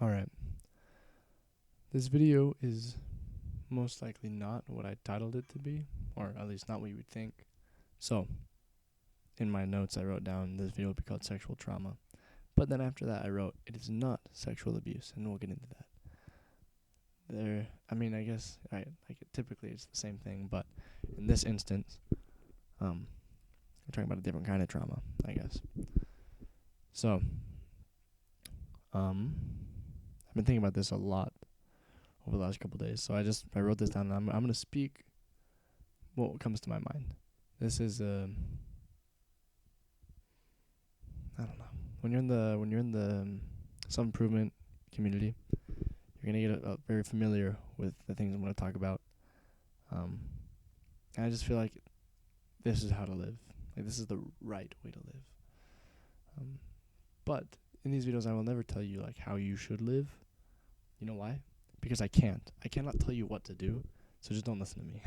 Alright. This video is most likely not what I titled it to be, or at least not what you would think. So, in my notes I wrote down this video would be called Sexual Trauma. But then after that I wrote, it is not sexual abuse, and we'll get into that. I guess, typically it's the same thing, but in this instance, we're talking about a different kind of trauma, I guess. So, I've been thinking about this a lot over the last couple days. So I wrote this down, and I'm gonna speak what comes to my mind. This is I don't know. When you're in the self-improvement community, you're gonna get very familiar with the things I'm gonna talk about. And I just feel like this is how to live. Like, this is the right way to live. But in these videos, I will never tell you like how you should live. You know why? Because I can't. I cannot tell you what to do. So just don't listen to me.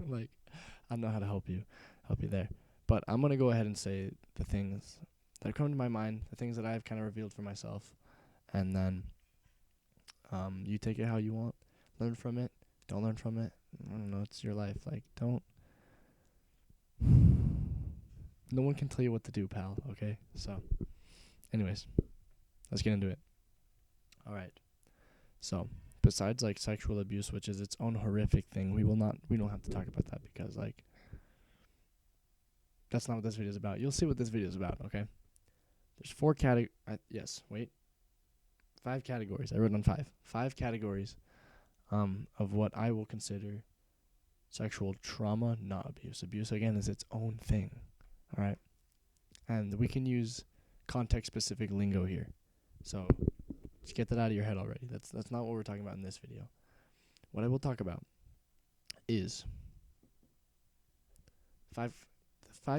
Like, I don't know how to help you there. But I'm gonna go ahead and say the things that come to my mind, the things that I've kind of revealed for myself, and then you take it how you want. Learn from it. Don't learn from it. I don't know. It's your life. Like, don't. No one can tell you what to do, pal. Okay. So, anyways, let's get into it. All right. So, besides like sexual abuse, which is its own horrific thing, we don't have to talk about that because like that's not what this video is about. You'll see what this video is about, okay? There's 5 categories. I wrote on 5. 5 categories of what I will consider sexual trauma, not abuse. Abuse, again, is its own thing, all right? And we can use context-specific lingo here. So, just get that out of your head already. That's not what we're talking about in this video. What I will talk about is 5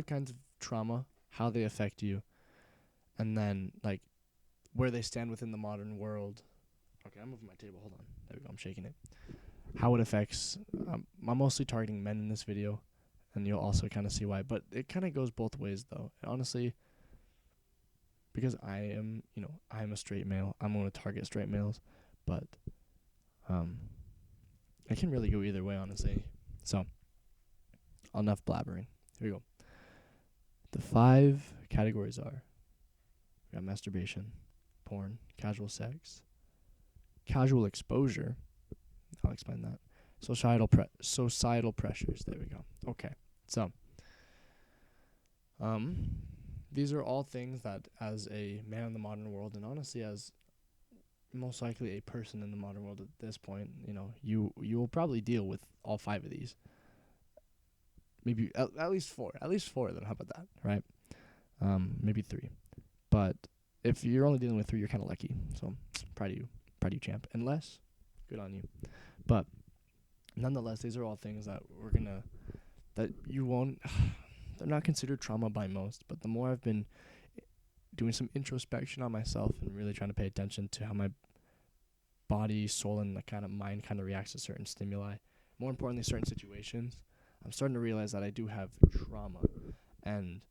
kinds of trauma, how they affect you, and then like where they stand within the modern world. Okay, I'm moving my table. Hold on. There we go. I'm shaking it. How it affects. I'm mostly targeting men in this video, and you'll also kind of see why. But it kind of goes both ways, though. And honestly, because I'm a straight male, I'm going to target straight males. But it can really go either way, honestly. So, enough blabbering. Here we go. The 5 categories are: we got masturbation, porn, casual sex, casual exposure. I'll explain that. Societal pressures. There we go. Okay. So, these are all things that, as a man in the modern world, and honestly as most likely a person in the modern world at this point, you will probably deal with all 5 of these. Maybe at least 4. At least 4 of them. How about that, right? Maybe 3. But if you're only dealing with 3, you're kind of lucky. So, proud of you. Proud of you, champ. And less, good on you. But nonetheless, these are all things that you won't, they're not considered trauma by most. But the more I've been doing some introspection on myself and really trying to pay attention to how my body, soul, and the kind of mind kind of reacts to certain stimuli, more importantly, certain situations, I'm starting to realize that I do have trauma. And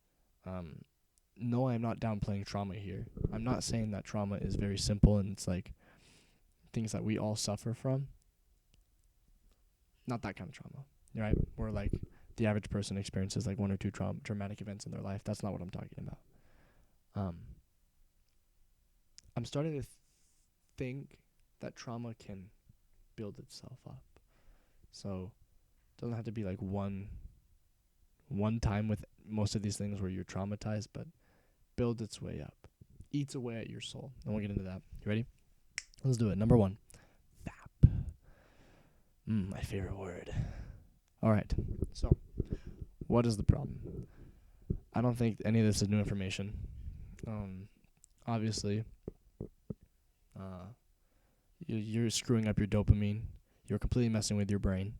no, I'm not downplaying trauma here. I'm not saying that trauma is very simple and it's like things that we all suffer from. Not that kind of trauma, right? Where like the average person experiences like 1 or 2 traumatic events in their life. That's not what I'm talking about. I'm starting to think that trauma can build itself up. So it doesn't have to be like one time with most of these things where you're traumatized, but build its way up. Eats away at your soul. And we'll get into that. You ready? Let's do it. Number 1. FAP. My favorite word. Alright. So, what is the problem? I don't think any of this is new information. Obviously, you're screwing up your dopamine. You're completely messing with your brain.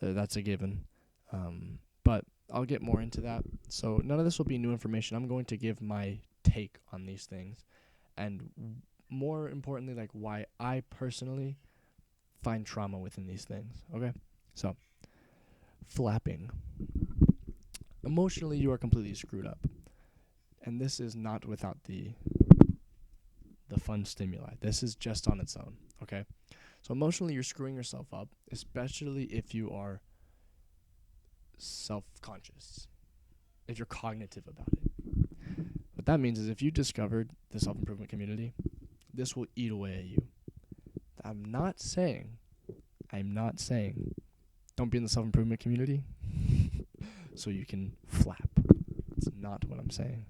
That's a given. But I'll get more into that. So none of this will be new information. I'm going to give my take on these things. And more importantly, like why I personally find trauma within these things. Okay? So, flapping. Emotionally, you are completely screwed up. And this is not without the the fun stimuli. This is just on its own, okay? So emotionally, you're screwing yourself up, especially if you are self-conscious, if you're cognitive about it. What that means is if you discovered the self-improvement community, this will eat away at you. I'm not saying don't be in the self-improvement community so you can flap. It's not what I'm saying.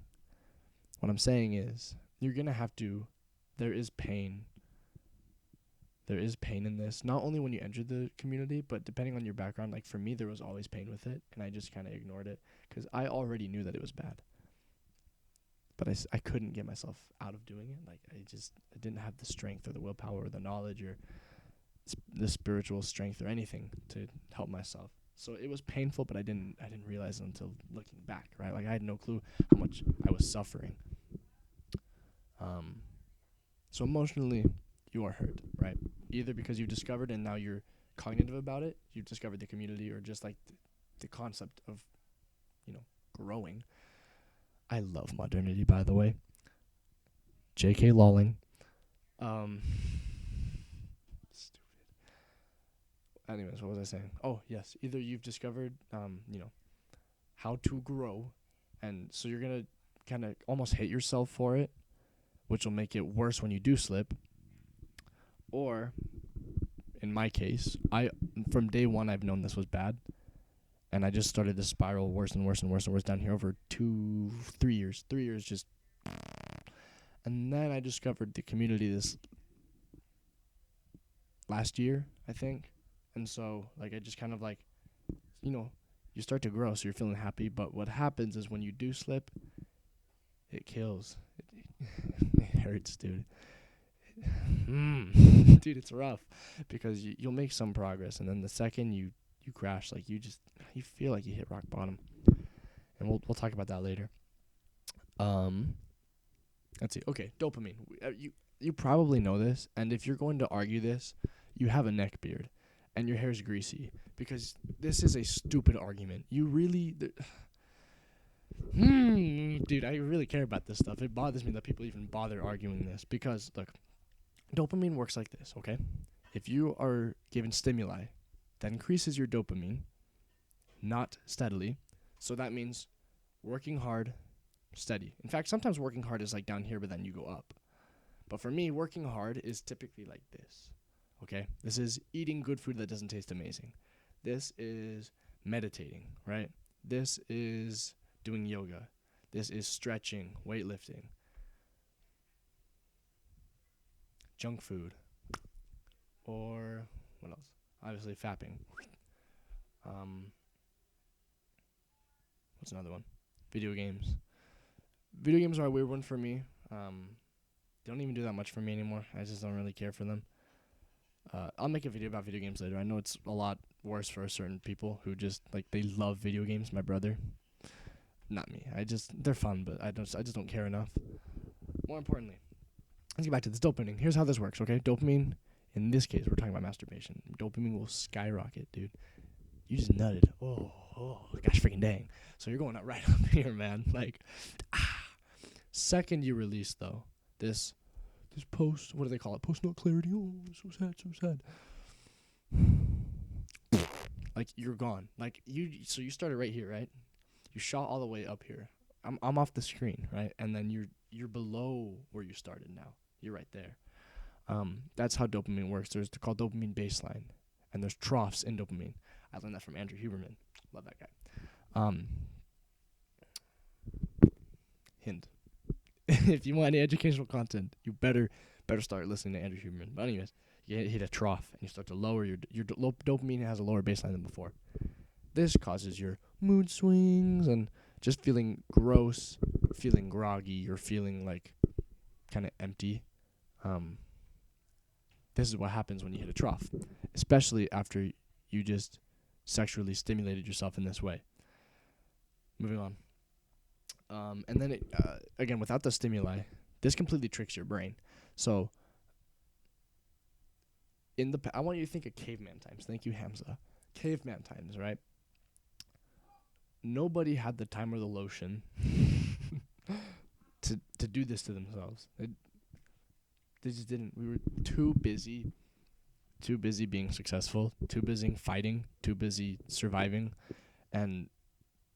What I'm saying is you're going to have to, there is pain. There is pain in this, not only when you enter the community, but depending on your background. Like for me, there was always pain with it, and I just kind of ignored it because I already knew that it was bad. But I couldn't get myself out of doing it. Like I didn't have the strength or the willpower or the knowledge or the spiritual strength or anything to help myself. So it was painful, but I didn't realize it until looking back, right? Like I had no clue how much I was suffering. So emotionally, you are hurt, right? Either because you've discovered and now you're cognitive about it, you've discovered the community, or just like the concept of, growing. I love modernity, by the way. J.K. Lolling. Stupid. Anyways, what was I saying? Oh, yes. Either you've discovered, how to grow, and so you're going to kind of almost hate yourself for it, which will make it worse when you do slip. Or, in my case, from day one, I've known this was bad. And I just started to spiral worse and worse and worse and worse down here over 3 years. 3 years just. And then I discovered the community this last year, I think. And so, I just kind of you start to grow, so you're feeling happy. But what happens is when you do slip, it kills. It hurts, dude. Dude, it's rough because you'll make some progress, and then the second you crash, you feel like you hit rock bottom, and we'll talk about that later. Let's see. Okay, dopamine. You probably know this, and if you're going to argue this, you have a neck beard, and your hair's greasy because this is a stupid argument. You really. Dude, I really care about this stuff. It bothers me that people even bother arguing this because, look, dopamine works like this, okay? If you are given stimuli, that increases your dopamine, not steadily. So that means working hard, steady. In fact, sometimes working hard is down here, but then you go up. But for me, working hard is typically like this, okay? This is eating good food that doesn't taste amazing. This is meditating, right? This is doing yoga. This is stretching, weightlifting. Junk food. Or what else? Obviously fapping. What's another one? Video games. Video games are a weird one for me. They don't even do that much for me anymore. I just don't really care for them. I'll make a video about video games later. I know it's a lot worse for certain people who just they love video games. My brother. Not me. They're fun, but I just don't care enough. More importantly, let's get back to this dopamine. Here's how this works, okay? Dopamine, in this case, we're talking about masturbation. Dopamine will skyrocket, dude. You just nutted. Oh, gosh freaking dang. So you're going out right up here, man. Second you release, though, this post, what do they call it? Post-nut clarity. Oh, so sad. You're gone. So you started right here, right? You shot all the way up here. I'm off the screen, right? And then you're below where you started now. You're right there. That's how dopamine works. They're called dopamine baseline, and there's troughs in dopamine. I learned that from Andrew Huberman. Love that guy. Hint. If you want any educational content, you better start listening to Andrew Huberman. But anyways, you hit a trough, and you start to lower your dopamine has a lower baseline than before. This causes your mood swings and just feeling gross, feeling groggy, or feeling kind of empty. This is what happens when you hit a trough, especially after you just sexually stimulated yourself in this way. Moving on. And then, again, without the stimuli, this completely tricks your brain. So, I want you to think of caveman times. Thank you, Hamza. Caveman times, right? Nobody had the time or the lotion to do this to themselves. They just didn't. We were too busy being successful, too busy fighting, too busy surviving, and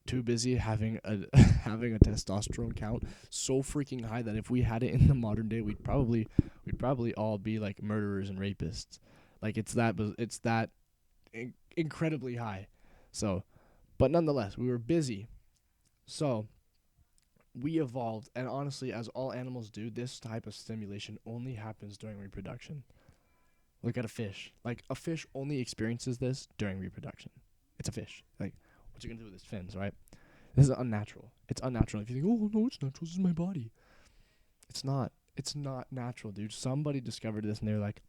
too busy having a having a testosterone count so freaking high that if we had it in the modern day, we'd probably all be like murderers and rapists. Like it's that incredibly high. So, but nonetheless, we were busy. So we evolved, and honestly, as all animals do, this type of stimulation only happens during reproduction. Look at a fish. Like a fish only experiences this during reproduction. It's a fish. Like, what's it gonna do with its fins, right? This is unnatural. It's unnatural. If you think, oh no, it's natural. This is my body. It's not. It's not natural, dude. Somebody discovered this, and they were like,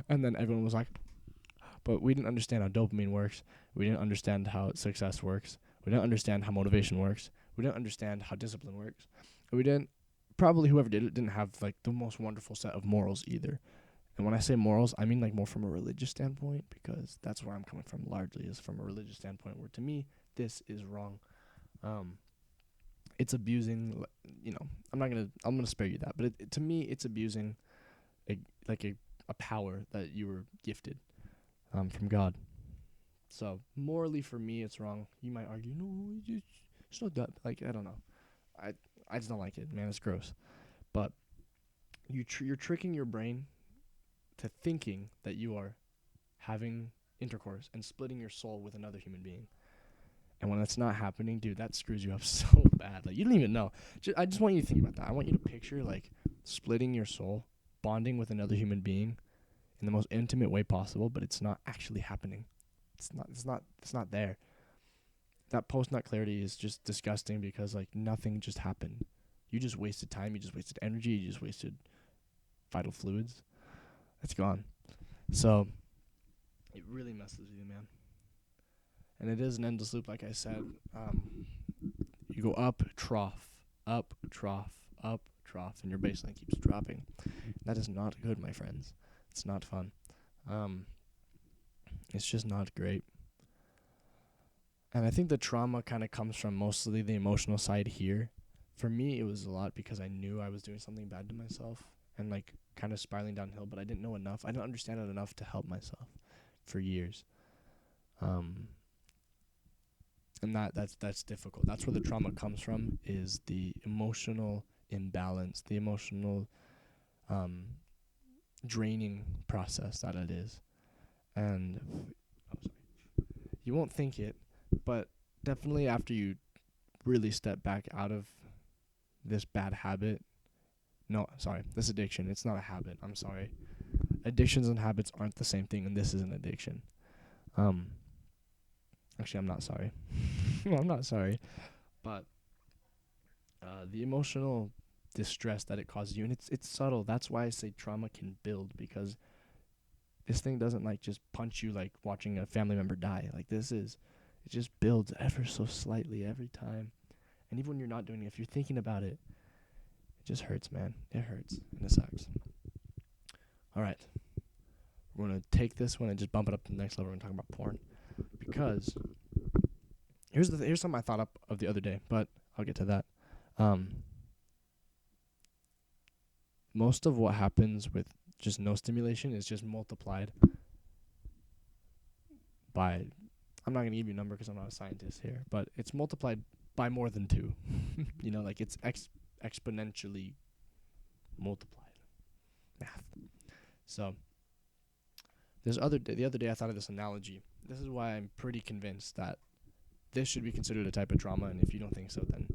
and then everyone was like, but we didn't understand how dopamine works. We didn't understand how success works. We didn't understand how motivation works. We didn't understand how discipline works. We didn't. Probably whoever did it didn't have like the most wonderful set of morals either. And when I say morals, I mean like more from a religious standpoint, because that's where I'm coming from largely, is from a religious standpoint, where to me this is wrong. It's abusing, I'm gonna spare you that, but to me it's abusing a power that you were gifted from God. So morally for me it's wrong. You might argue, no, it's not that, like, I don't know. I just don't like it, man. It's gross. But you're tricking your brain to thinking that you are having intercourse and splitting your soul with another human being. And when that's not happening, dude, that screws you up so bad. Like, you don't even know. I just want you to think about that. I want you to picture, like, splitting your soul, bonding with another human being in the most intimate way possible, but it's not actually happening. It's not there. That post-nut clarity is just disgusting because, like, nothing just happened. You just wasted time. You just wasted energy. You just wasted vital fluids. It's gone. So it really messes with you, man. And it is an endless loop, like I said. You go up, trough, up, trough, up, trough, and your baseline keeps dropping. That is not good, my friends. It's not fun. It's just not great. And I think the trauma kind of comes from mostly the emotional side here. For me, it was a lot because I knew I was doing something bad to myself and, like, kind of spiraling downhill, but I didn't know enough. I didn't understand it enough to help myself for years. And that's difficult. That's where the trauma comes from, is the emotional imbalance, the emotional draining process that it is. And you won't think it, but definitely after you really step back out of this bad habit, this addiction, it's not a habit, I'm sorry. Addictions and habits aren't the same thing, and this is an addiction. Actually, I'm not sorry. I'm not sorry. But the emotional distress that it causes you, and it's subtle. That's why I say trauma can build, because this thing doesn't, like, just punch you like watching a family member die. Like, it just builds ever so slightly every time. And even when you're not doing it, if you're thinking about it, it just hurts, man. It hurts, and it sucks. All right. We're going to take this one and just bump it up to the next level. We're going to talk about porn. Because here's something I thought up of the other day, but I'll get to that. Most of what happens with just no stimulation is just multiplied by, I'm not going to give you a number because I'm not a scientist here, but it's multiplied by more than 2. Like, it's exponentially multiplied. Math. So the other day I thought of this analogy. This is why I'm pretty convinced that this should be considered a type of trauma, and if you don't think so, then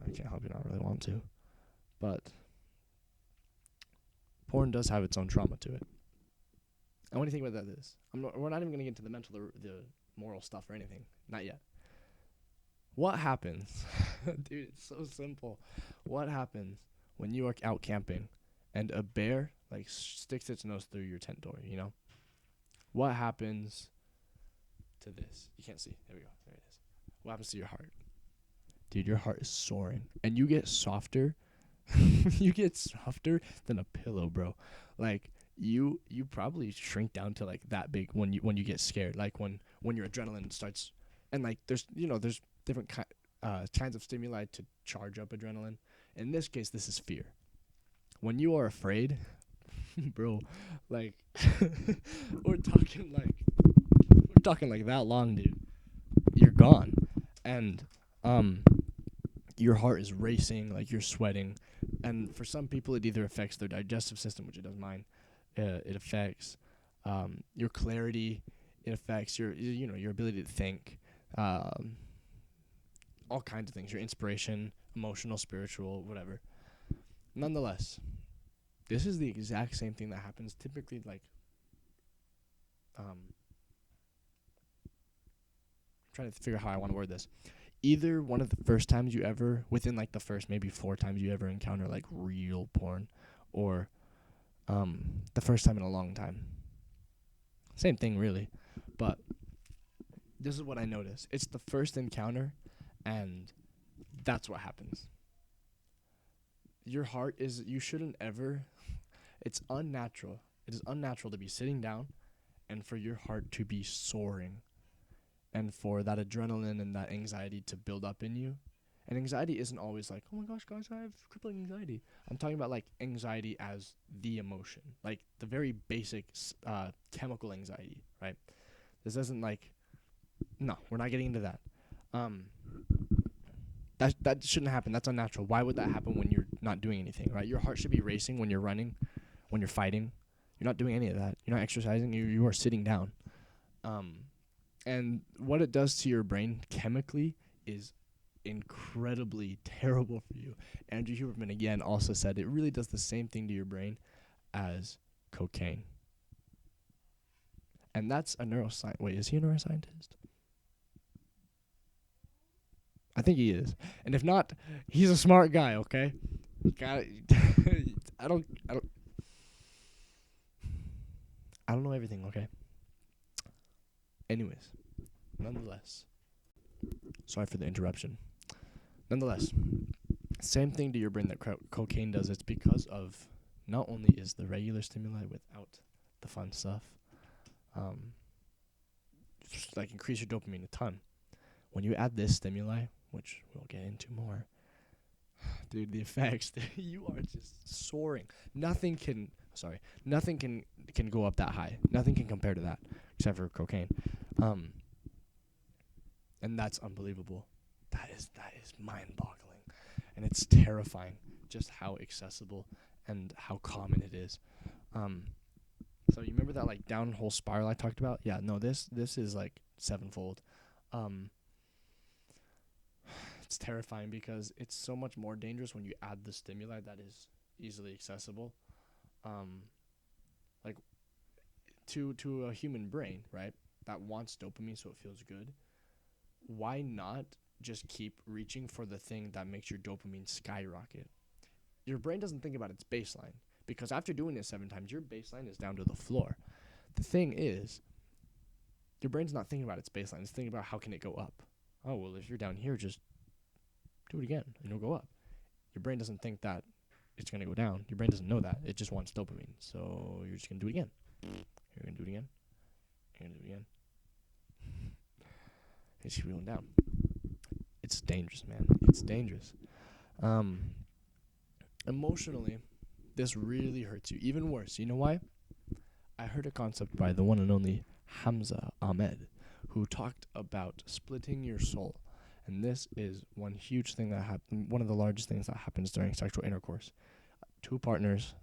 I can't help you. I don't really want to. But porn does have its own trauma to it. And what do you think about that is? We're not even going to get into the mental, the moral stuff or anything. Not yet. What happens? Dude, it's so simple. What happens when you are out camping and a bear, like, sticks its nose through your tent door, What happens to this? You can't see. There we go. There it is. What happens to your heart? Dude, your heart is soaring. And you get softer. You get softer than a pillow, bro. Like, you probably shrink down to, like, that big when you get scared. Like, when your adrenaline starts. And, like, there's different kinds of stimuli to charge up adrenaline. In this case, this is fear. When you are afraid, bro, like we're talking like we're talking like that long, dude. You're gone, and um, your heart is racing, like you're sweating, and for some people it either affects their digestive system, which it does mine. It affects your clarity. It affects your ability to think. Um, all kinds of things. Your inspiration, emotional, spiritual, whatever. Nonetheless, this is the exact same thing that happens typically like I'm trying to figure out how I want to word this. Either one of the first times you ever, within like the first maybe 4 times you ever encounter like real porn, or the first time in a long time. Same thing really, but this is what I notice. It's the first encounter, and that's what happens. Your heart is, you shouldn't ever, it's unnatural. It is unnatural to be sitting down and for your heart to be soaring and for that adrenaline and that anxiety to build up in you. And anxiety isn't always like, oh my gosh, guys, I have crippling anxiety. I'm talking about like anxiety as the emotion, like the very basic chemical anxiety, right? This isn't like, no, we're not getting into that. Um, that shouldn't happen. That's unnatural. Why would that happen when you're not doing anything, right? Your heart should be racing when you're running, when you're fighting. You're not doing any of that. You're not exercising. You are sitting down. And what it does to your brain chemically is incredibly terrible for you. Andrew Huberman again also said it really does the same thing to your brain as cocaine. And that's a neuroscientist. Wait, is he a neuroscientist? I think he is. And if not, he's a smart guy, okay? Got it. I don't know everything, okay? Anyways, nonetheless. Sorry for the interruption. Nonetheless, same thing to your brain that cocaine does. It's because of not only is the regular stimuli without the fun stuff, just like increase your dopamine a ton. When you add this stimuli, which we'll get into more, dude, the effects, you are just soaring. Nothing can go up that high. Nothing can compare to that except for cocaine. And that's unbelievable. That is mind-boggling. And it's terrifying just how accessible and how common it is. So you remember that like downhole spiral I talked about? Yeah, no, this is like sevenfold. It's terrifying because it's so much more dangerous when you add the stimuli that is easily accessible. Like to a human brain, right? That wants dopamine so it feels good. Why not just keep reaching for the thing that makes your dopamine skyrocket? Your brain doesn't think about its baseline because after doing it 7 times, your baseline is down to the floor. The thing is, your brain's not thinking about its baseline. It's thinking about how can it go up. Oh, well, if you're down here, just do it again and you'll go up. Your brain doesn't think that it's going to go down. Your brain doesn't know that. It just wants dopamine. So you're just going to do it again. You're going to do it again. You're going to do it again. It's just going down. It's dangerous, man. It's dangerous. Emotionally, this really hurts you. Even worse. You know why? I heard a concept by the one and only Hamza Ahmed, who talked about splitting your soul. And this is one huge thing that happens, one of the largest things that happens during sexual intercourse. 2 partners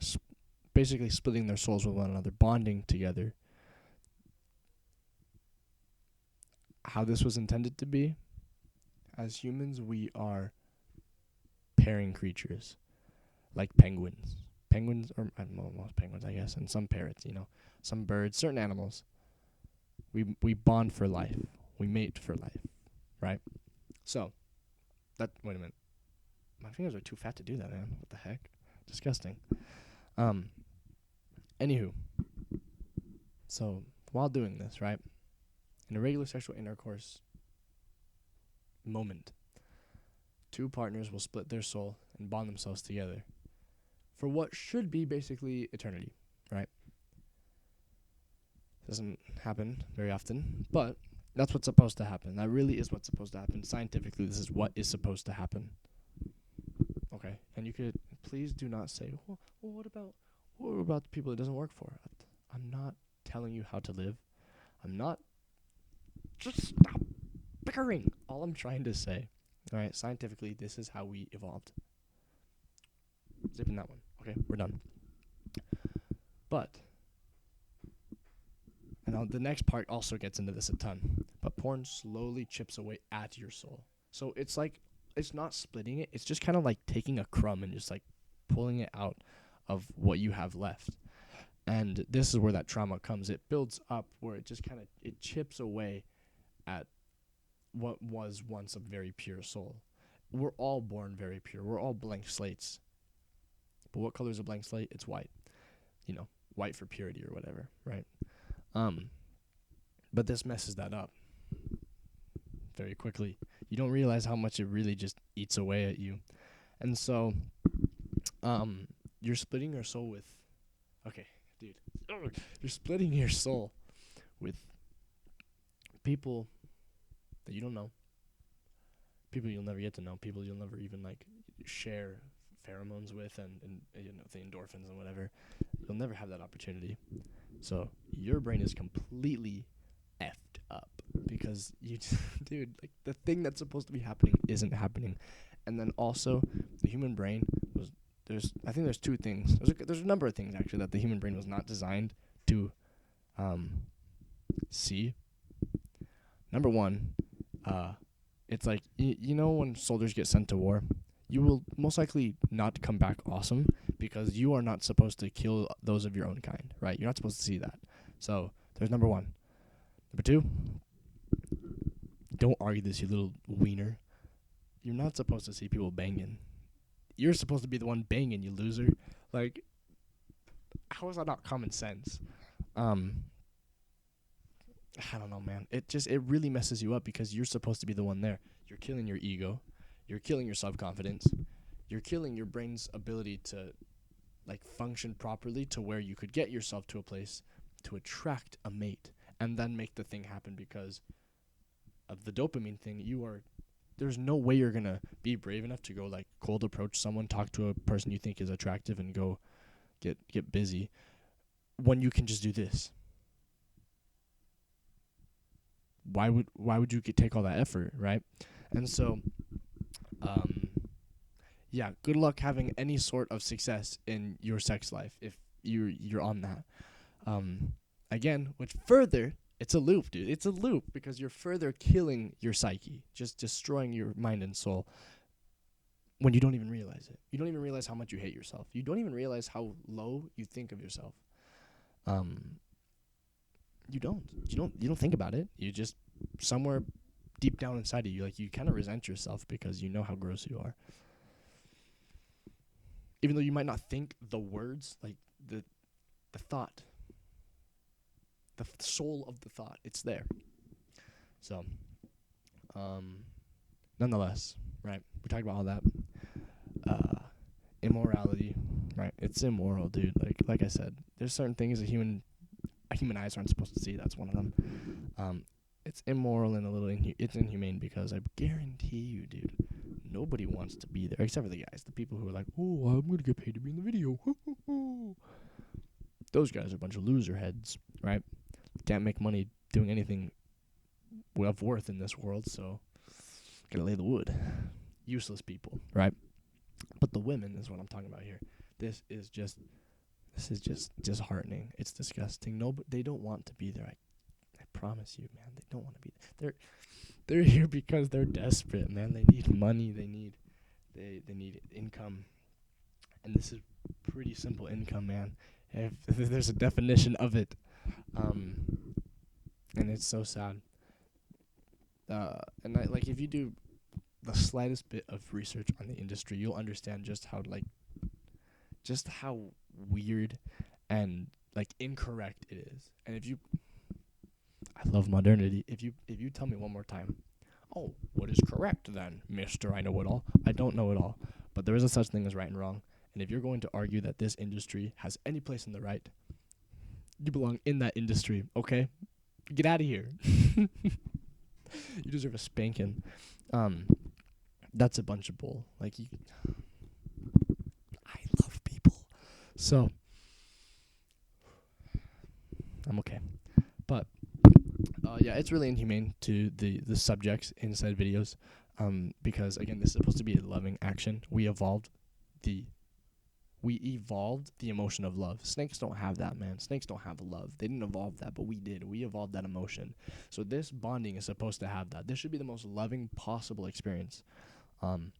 basically splitting their souls with one another, bonding together. How this was intended to be, as humans, we are pairing creatures, like penguins. Penguins, or most penguins, I guess, and some parrots, some birds, certain animals. We bond for life. We mate for life, right? So, wait a minute. My fingers are too fat to do that, man. What the heck? Disgusting. Anywho. So, while doing this, right, in a regular sexual intercourse moment, 2 partners will split their soul and bond themselves together for what should be basically eternity, right? Doesn't happen very often, but that's what's supposed to happen. That really is what's supposed to happen. Scientifically, this is what is supposed to happen. Okay? And you could, please do not say, well, what about the people it doesn't work for? I'm not telling you how to live. I'm not. Just stop bickering. All I'm trying to say, all right, scientifically, this is how we evolved. Zipping that one. Okay, we're done. But, and the next part also gets into this a ton. But porn slowly chips away at your soul. So it's like, it's not splitting it. It's just kind of like taking a crumb and just like pulling it out of what you have left. And this is where that trauma comes. It builds up where it just kind of, it chips away at what was once a very pure soul. We're all born very pure. We're all blank slates. But what color is a blank slate? It's white. You know, white for purity or whatever, right? But this messes that up very quickly. You don't realize how much it really just eats away at you. And so, you're splitting your soul with, okay, dude, you're splitting your soul with people that you don't know, people you'll never get to know, people you'll never even like share pheromones with, and you know, the endorphins and whatever. You'll never have that opportunity. So your brain is completely effed up because you dude, like the thing that's supposed to be happening isn't happening. And then also the human brain was, I think there's two things. There's a number of things actually that the human brain was not designed to see. Number one, it's like, you know, when soldiers get sent to war, you will most likely not come back awesome because you are not supposed to kill those of your own kind, right? You're not supposed to see that. So there's number one. Number two, don't argue this, you little wiener. You're not supposed to see people banging. You're supposed to be the one banging, you loser. Like, how is that not common sense? I don't know, man. It really messes you up because you're supposed to be the one there. You're killing your ego. You're killing your self-confidence. You're killing your brain's ability to, like, function properly to where you could get yourself to a place to attract a mate and then make the thing happen because of the dopamine thing. There's no way you're going to be brave enough to go, like, cold approach someone, talk to a person you think is attractive and go get busy when you can just do this. Why would you take all that effort, right? And so, yeah, good luck having any sort of success in your sex life if you're on that. Again, which further, it's a loop, dude. It's a loop because you're further killing your psyche, just destroying your mind and soul when you don't even realize it. You don't even realize how much you hate yourself. You don't even realize how low you think of yourself. You don't think about it. You just, somewhere deep down inside of you, like, you kind of resent yourself because you know how gross you are. Even though you might not think the words, like the thought, the soul of the thought, it's there. So, nonetheless, right, we talked about all that. Immorality, right? It's immoral, dude. Like I said, there's certain things that human eyes aren't supposed to see. That's one of them. It's immoral and a little it's inhumane because I guarantee you, dude, nobody wants to be there except for the guys, the people who are like, oh, I'm gonna get paid to be in the video. Those guys are a bunch of loser heads, right? Can't make money doing anything of worth in this world, so gotta lay the wood. Useless people, right? But the women is what I'm talking about here. This is just disheartening. It's disgusting. No, but they don't want to be there. I promise you, man. They don't want to be there. They're here because they're desperate, man. They need money. They need income, and this is pretty simple income, man. If there's a definition of it, and it's so sad. And if you do the slightest bit of research on the industry, you'll understand just how weird and incorrect it is. And I love modernity. If you tell me one more time, oh, what is correct then, Mr. I know it all? I don't know it all, but there is a such thing as right and wrong. And if you're going to argue that this industry has any place in the right, you belong in that industry, okay? Get out of here. You deserve a spanking. That's a bunch of bull. I love people. So I'm okay. But yeah, it's really inhumane to the subjects in said videos, because again, this is supposed to be a loving action. The we evolved the emotion of love. Snakes don't have that, man. Snakes don't have love. They didn't evolve that, but we did. We evolved that emotion. So this bonding is supposed to have that. This should be the most loving possible experience. Um,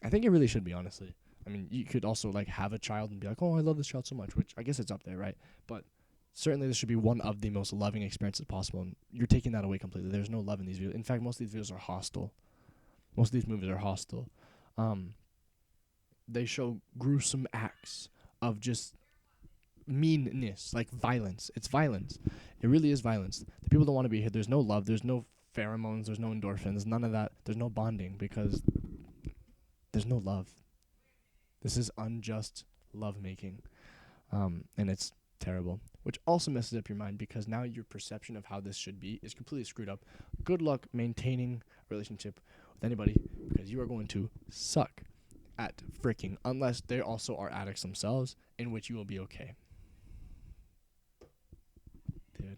I think it really should be, honestly. I mean, you could also like have a child and be like, "Oh, I love this child so much," which I guess it's up there, right? But certainly this should be one of the most loving experiences possible. And you're taking that away completely. There's no love in these videos. In fact, most of these videos are hostile. Most of these movies are hostile. Um, they show gruesome acts of just meanness, like violence. It's violence. It really is violence. The people don't want to be here. There's no love. There's no pheromones. There's no endorphins. None of that. There's no bonding because there's no love. This is unjust lovemaking, and it's terrible. Which also messes up your mind because now your perception of how this should be is completely screwed up. Good luck maintaining a relationship with anybody because you are going to suck at freaking unless they also are addicts themselves, in which you will be okay. Dude.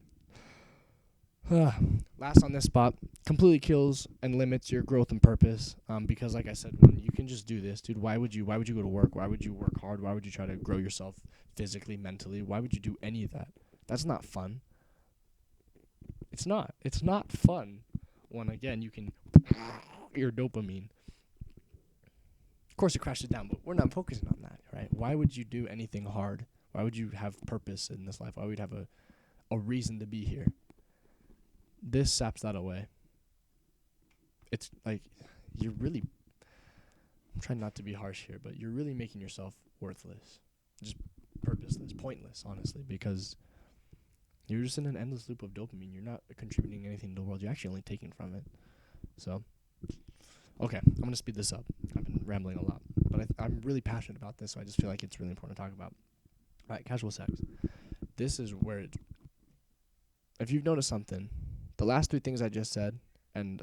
Last on this spot, completely kills and limits your growth and purpose. Because like I said, when you can just do this, dude, why would you go to work? Why would you work hard? Why would you try to grow yourself physically, mentally? Why would you do any of that? That's not fun. It's not. It's not fun when again you can your dopamine. Of course it crashes down, but we're not focusing on that, right? Why would you do anything hard? Why would you have purpose in this life? Why would you have a reason to be here? This saps that away. It's like you're really, I'm trying not to be harsh here, but you're really making yourself worthless, just purposeless, pointless, honestly, because you're just in an endless loop of dopamine. You're not contributing anything to the world. You're actually only taking from it. So, okay, I'm going to speed this up. I've been rambling a lot, but I'm really passionate about this, so I just feel like it's really important to talk about. All right, casual sex. This is where if you've noticed something, the last three things I just said, and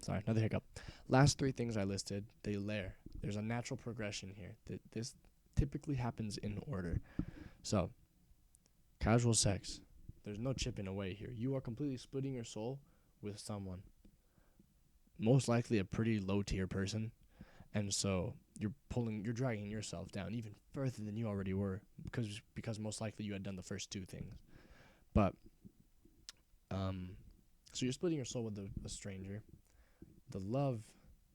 sorry, another hiccup. Last three things I listed, they layer. There's a natural progression here. This typically happens in order. So, casual sex. There's no chipping away here. You are completely splitting your soul with someone. Most likely a pretty low tier person. And so you're dragging yourself down even further than you already were because most likely you had done the first two things. But, so you're splitting your soul with a stranger. The love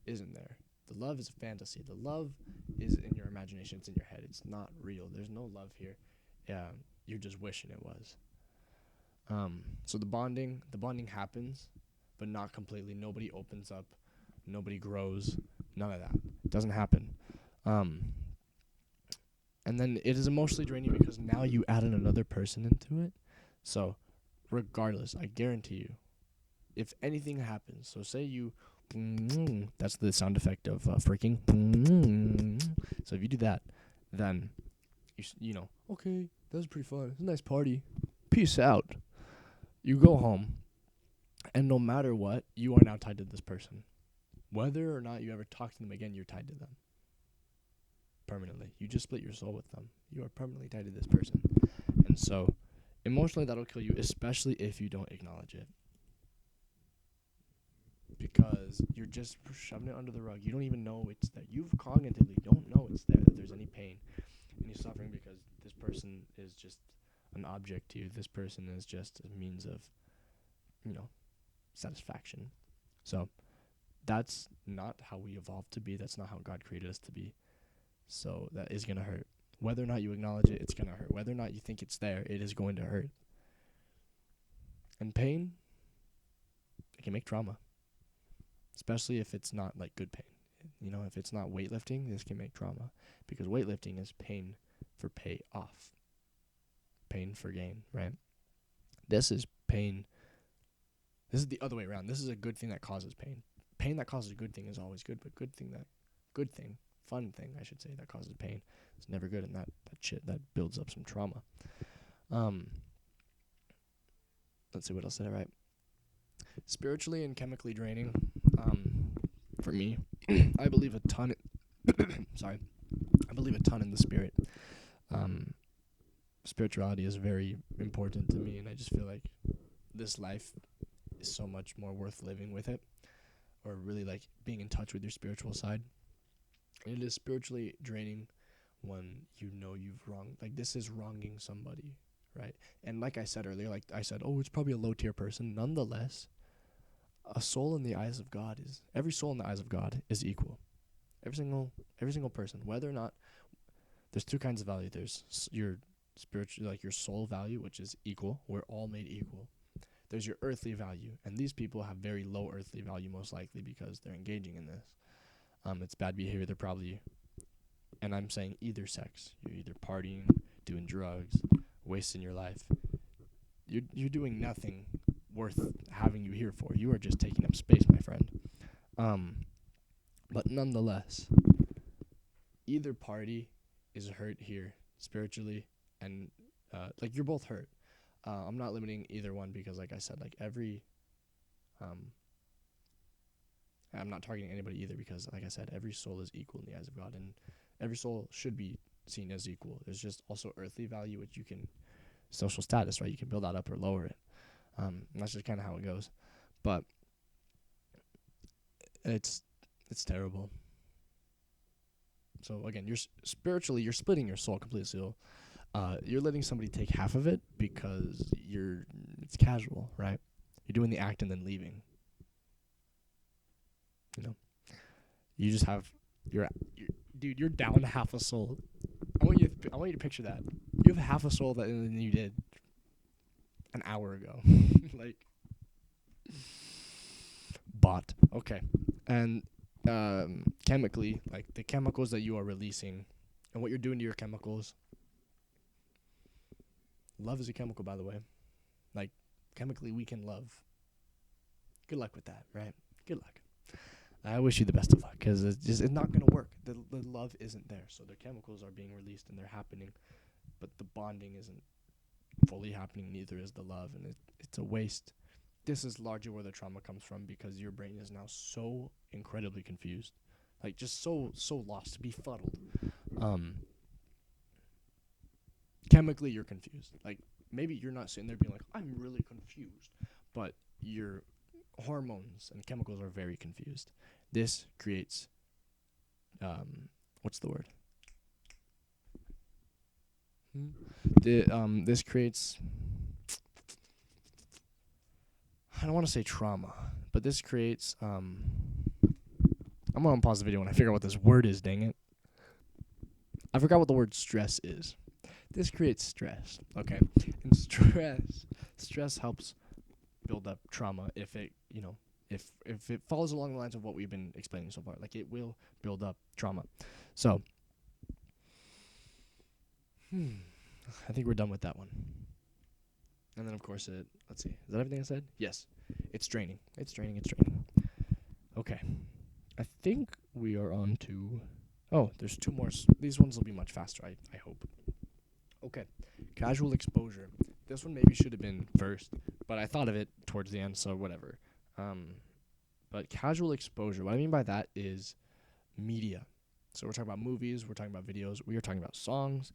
isn't there. The love is a fantasy. The love is in your imagination. It's in your head. It's not real. There's no love here. Yeah, you're just wishing it was. So the bonding happens, but not completely. Nobody opens up. Nobody grows. None of that. It doesn't happen. And then it is emotionally draining because now you added another person into it. So, regardless, I guarantee you, if anything happens, so say you, that's the sound effect of freaking. So if you do that, then you know, okay, that was pretty fun. It's a nice party. Peace out. You go home, and no matter what, you are now tied to this person. Whether or not you ever talk to them again, you're tied to them. Permanently. You just split your soul with them. You are permanently tied to this person. And so, emotionally, that'll kill you, especially if you don't acknowledge it. Because you're just shoving it under the rug. You don't even know it's there. You cognitively don't know it's there, that there's any pain, any suffering, because this person is just an object to you. This person is just a means of, satisfaction. So, that's not how we evolved to be. That's not how God created us to be. So that is going to hurt. Whether or not you acknowledge it, it's going to hurt. Whether or not you think it's there, it is going to hurt. And pain, it can make trauma. Especially if it's not like good pain. If it's not weightlifting, this can make trauma. Because weightlifting is pain for payoff. Pain for gain, right? This is pain. This is the other way around. This is a good thing that causes pain. Pain that causes a good thing is always good, but fun thing, I should say, that causes pain is never good, and that builds up some trauma. Let's see, what else did I write? Spiritually and chemically draining, for me, I believe a ton Sorry. I believe a ton in the spirit. Um, Spirituality is very important to me, and I just feel like this life is so much more worth living with it, or really like being in touch with your spiritual side. It is spiritually draining when you know you've wronged. Like, this is wronging somebody, right? And like I said earlier, like I said, oh, it's probably a low tier person. Nonetheless, a soul in the eyes of God is every soul in the eyes of God is equal. Every single person, whether or not there's two kinds of value. There's your spiritual, like your soul value, which is equal. We're all made equal. There's your earthly value, and these people have very low earthly value, most likely because they're engaging in this. It's bad behavior. They're probably, and I'm saying either sex. You're either partying, doing drugs, wasting your life. You're doing nothing worth having you here for. You are just taking up space, my friend. But nonetheless, either party is hurt here spiritually, and like, you're both hurt. I'm not limiting either one because, like I said, like I'm not targeting anybody either because, like I said, every soul is equal in the eyes of God, and every soul should be seen as equal. There's just also earthly value, which you can, social status, right? You can build that up or lower it. And that's just kind of how it goes. But it's terrible. So again, you're spiritually, you're splitting your soul completely. So you're letting somebody take half of it because it's casual, right? You're doing the act and then leaving. You know, you just have dude. You're down half a soul. I want you to picture that. You have half a soul than you did an hour ago. Like, bot. Okay, and chemically, like the chemicals that you are releasing, and what you're doing to your chemicals. Love is a chemical, by the way. Like, chemically, we can love. Good luck with that, right? Good luck. I wish you the best of luck, because it's not going to work. The love isn't there. So the chemicals are being released and they're happening, but the bonding isn't fully happening, neither is the love, and it's a waste. This is largely where the trauma comes from, because your brain is now so incredibly confused. Like, just so lost, befuddled. Chemically, you're confused. Like, maybe you're not sitting there being like, I'm really confused, but your hormones and chemicals are very confused. This creates, what's the word? This creates, I don't want to say trauma, but this creates, I'm going to pause the video when I figure out what this word is, dang it. I forgot what the word stress is. This creates stress, okay? And stress helps build up trauma if it, if it follows along the lines of what we've been explaining so far. Like, it will build up trauma. So, I think we're done with that one. And then, of course, let's see. Is that everything I said? Yes. It's draining. It's draining. Okay. I think we are on to... Oh, there's two more. These ones will be much faster, I hope. Okay. Casual exposure. This one maybe should have been first, but I thought of it towards the end, so whatever. But casual exposure, what I mean by that is media. So we're talking about movies, we're talking about videos, we are talking about songs,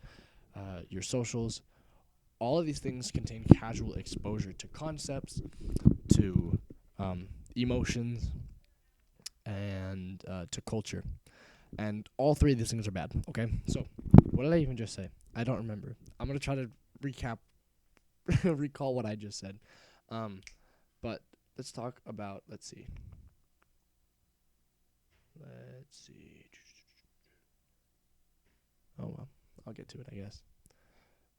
your socials. All of these things contain casual exposure to concepts, to emotions, and to culture. And all three of these things are bad, okay? So, what did I even just say? I don't remember. I'm going to try to recall what I just said. But let's talk about, let's see. Oh, well, I'll get to it, I guess.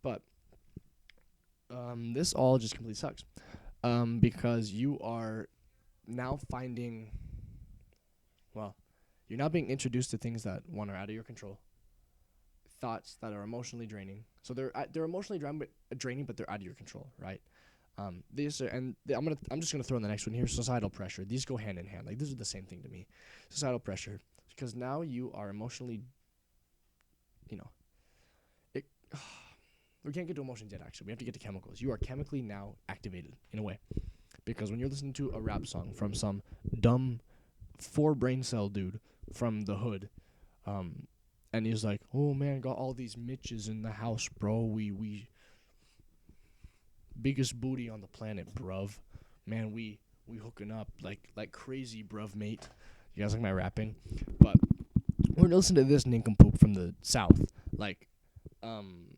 But this all just completely sucks. Because you are now finding, well, you're now being introduced to things that, one, are out of your control. Thoughts that are emotionally draining. So they're emotionally draining, but they're out of your control, right? I'm just gonna throw in the next one here. Societal pressure. These go hand in hand. Like, these are the same thing to me. Societal pressure, because now you are emotionally, we can't get to emotions yet. Actually, we have to get to chemicals. You are chemically now activated in a way, because when you're listening to a rap song from some dumb 4 brain cell dude from the hood, Um, and he was like, "Oh man, got all these Mitches in the house, bro. We biggest booty on the planet, bruv. Man, we hooking up like crazy, bruv, mate." You guys like my rapping? But we're gonna listen to this nincompoop from the south. Like, um,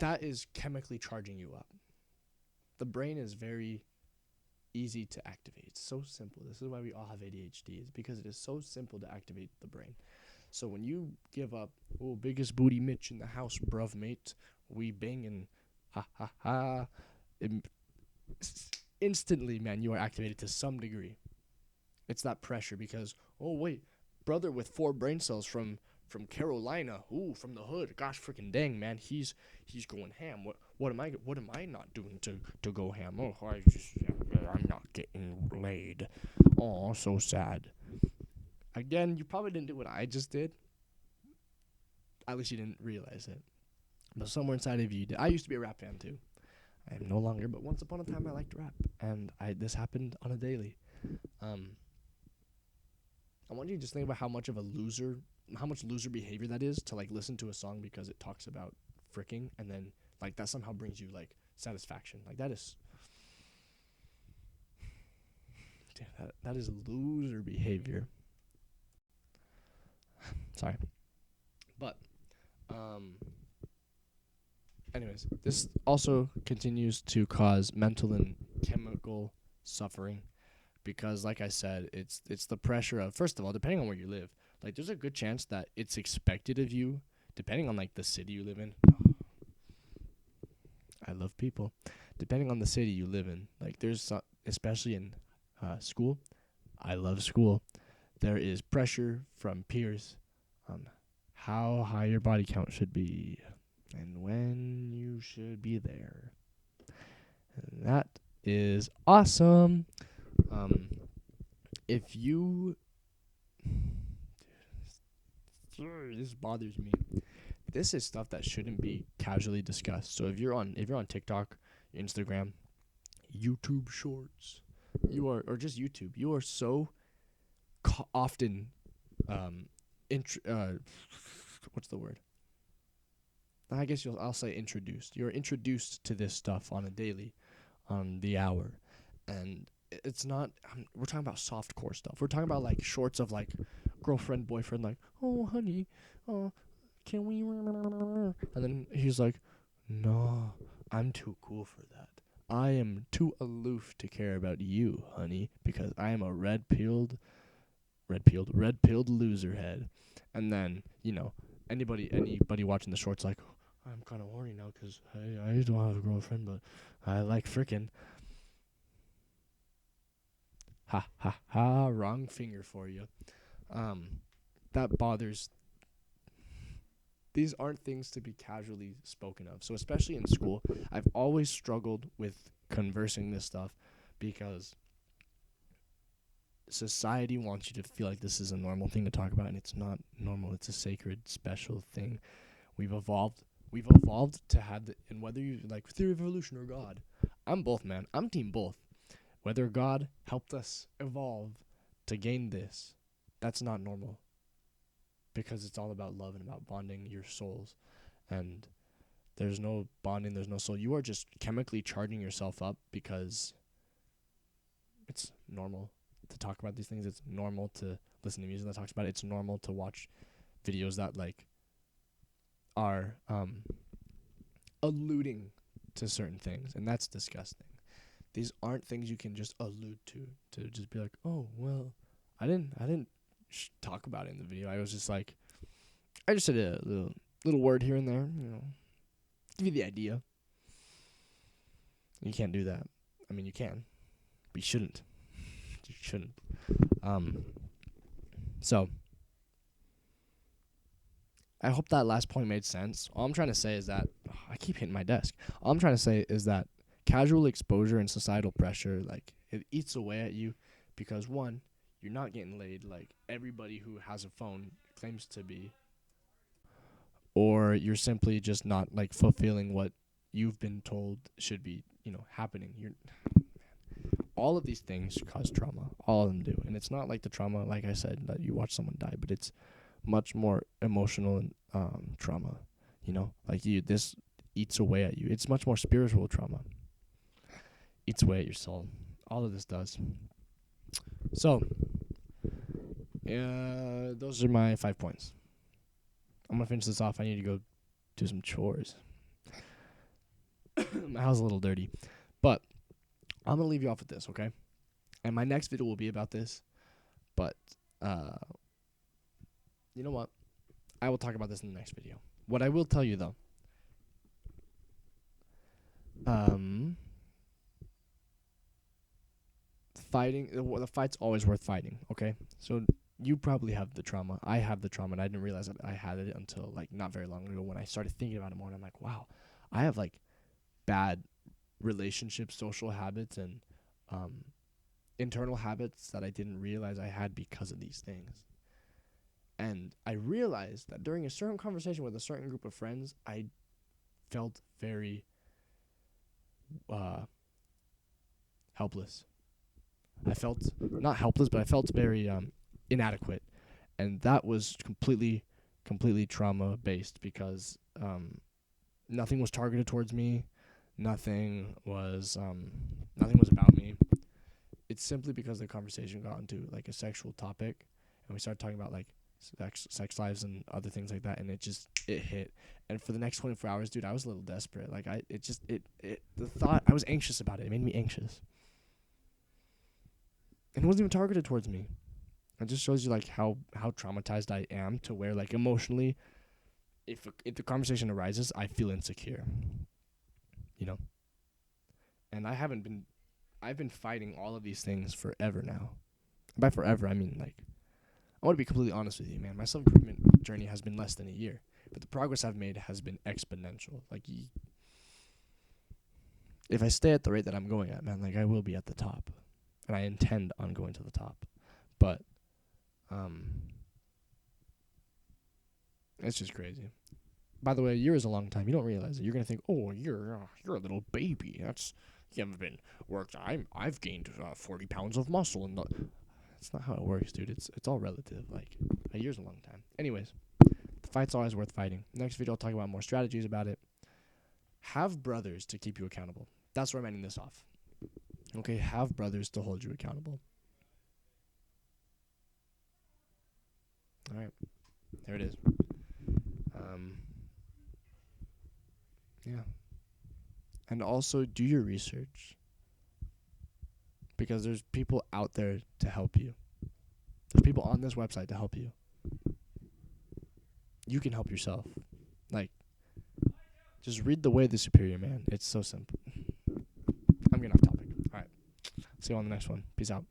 that is chemically charging you up. The brain is very easy to activate. It's so simple. This is why we all have ADHD. It's because it is so simple to activate the brain. So when you give up, oh, biggest booty Mitch in the house, bruv, mate, we banging, ha ha ha, instantly, man, you are activated to some degree. It's that pressure because, oh wait, brother with 4 brain cells from Carolina, ooh, from the hood. Gosh, freaking dang, man, he's going ham. What am I not doing to go ham? Oh, I'm not getting laid. Oh, so sad. Again, you probably didn't do what I just did. At least you didn't realize it. But somewhere inside of you did. I used to be a rap fan too. I am no longer, but once upon a time I liked rap, and this happened on a daily. Um, I want you to just think about how much loser behavior that is to like listen to a song because it talks about fricking, and then like that somehow brings you like satisfaction. Like that is, damn, that is loser behavior. Sorry, but anyways, this also continues to cause mental and chemical suffering because, like I said, it's the pressure of, first of all, depending on where you live, like there's a good chance that it's expected of you, depending on like the city you live in. I love people. Depending on the city you live in, like especially in school. I love school. There is pressure from peers on how high your body count should be and when you should be there. And that is awesome. If you this bothers me. This is stuff that shouldn't be casually discussed. So if you're on TikTok, Instagram, YouTube Shorts, or just YouTube, you are so often what's the word? I guess I'll say introduced. You're introduced to this stuff on a daily, on the hour, and it's not. We're talking about softcore stuff. We're talking about like shorts of like girlfriend, boyfriend, like, oh honey, oh, can we? And then he's like, no, I'm too cool for that. I am too aloof to care about you, honey, because I am a red-pilled loser head. And then, anybody watching the shorts like, I'm kind of horny now because I don't have a girlfriend, but I like frickin'. Ha ha ha, wrong finger for you. That bothers. These aren't things to be casually spoken of. So especially in school, I've always struggled with conversing this stuff because society wants you to feel like this is a normal thing to talk about, and it's not normal. It's a sacred, special thing. We've evolved to have and whether you like theory of evolution or God, I'm both, man. I'm team both. Whether God helped us evolve to gain this, that's not normal. Because it's all about love and about bonding your souls. And there's no bonding, there's no soul. You are just chemically charging yourself up because it's normal to talk about these things. It's normal to listen to music that talks about it. It's normal to watch videos that like are alluding to certain things, and that's disgusting. These aren't things you can just allude to just be like, oh well, I didn't talk about it in the video. I was just like, I just said a little word here and there, give you the idea. You can't do that. I mean, you can, but you shouldn't. You shouldn't. So I hope that last point made sense. All I'm trying to say is that I keep hitting my desk. All I'm trying to say is that casual exposure and societal pressure, like, it eats away at you because, one, you're not getting laid like everybody who has a phone claims to be, or you're simply just not like fulfilling what you've been told should be, happening. All of these things cause trauma. All of them do. And it's not like the trauma, like I said, that you watch someone die, but it's much more emotional and trauma. Like this eats away at you. It's much more spiritual trauma. Eats away at your soul. All of this does. So, those are my 5 points. I'm gonna finish this off. I need to go do some chores. My house is a little dirty, but I'm gonna leave you off with this, okay? And my next video will be about this, but you know what? I will talk about this in the next video. What I will tell you though, the fight's always worth fighting, okay? So you probably have the trauma. I have the trauma, and I didn't realize that I had it until like not very long ago when I started thinking about it more. And I'm like, wow, I have like bad relationships, social habits, and internal habits that I didn't realize I had because of these things. And I realized that during a certain conversation with a certain group of friends, I felt very helpless. I felt not helpless, but I felt very inadequate, and that was completely trauma based because nothing was targeted towards me, nothing was about me. It's simply because the conversation got into like a sexual topic, and we started talking about like sex lives and other things like that, and it hit. And for the next 24 hours, dude, I was a little desperate. Like the thought, I was anxious about it. It made me anxious. And it wasn't even targeted towards me. It just shows you like how traumatized I am to where like emotionally, if the conversation arises, I feel insecure. And I've been fighting all of these things forever now. By forever, I mean like, I want to be completely honest with you, man. My self-improvement journey has been less than a year, but the progress I've made has been exponential. Like, if I stay at the rate that I'm going at, man, like I will be at the top. And I intend on going to the top. But it's just crazy. By the way, a year is a long time. You don't realize it. You're gonna think, oh, you're a little baby. You haven't been worked. I've gained 40 pounds of muscle, and that's not how it works, dude. It's all relative. Like a year's a long time. Anyways, the fight's always worth fighting. Next video, I'll talk about more strategies about it. Have brothers to keep you accountable. That's where I'm ending this off. Okay, have brothers to hold you accountable. All right, there it is. Yeah. And also do your research, because there's people out there to help you. There's people on this website to help you. You can help yourself. Like, just read The Way of the Superior Man. It's so simple. I'm getting off topic. All right. See you on the next one. Peace out.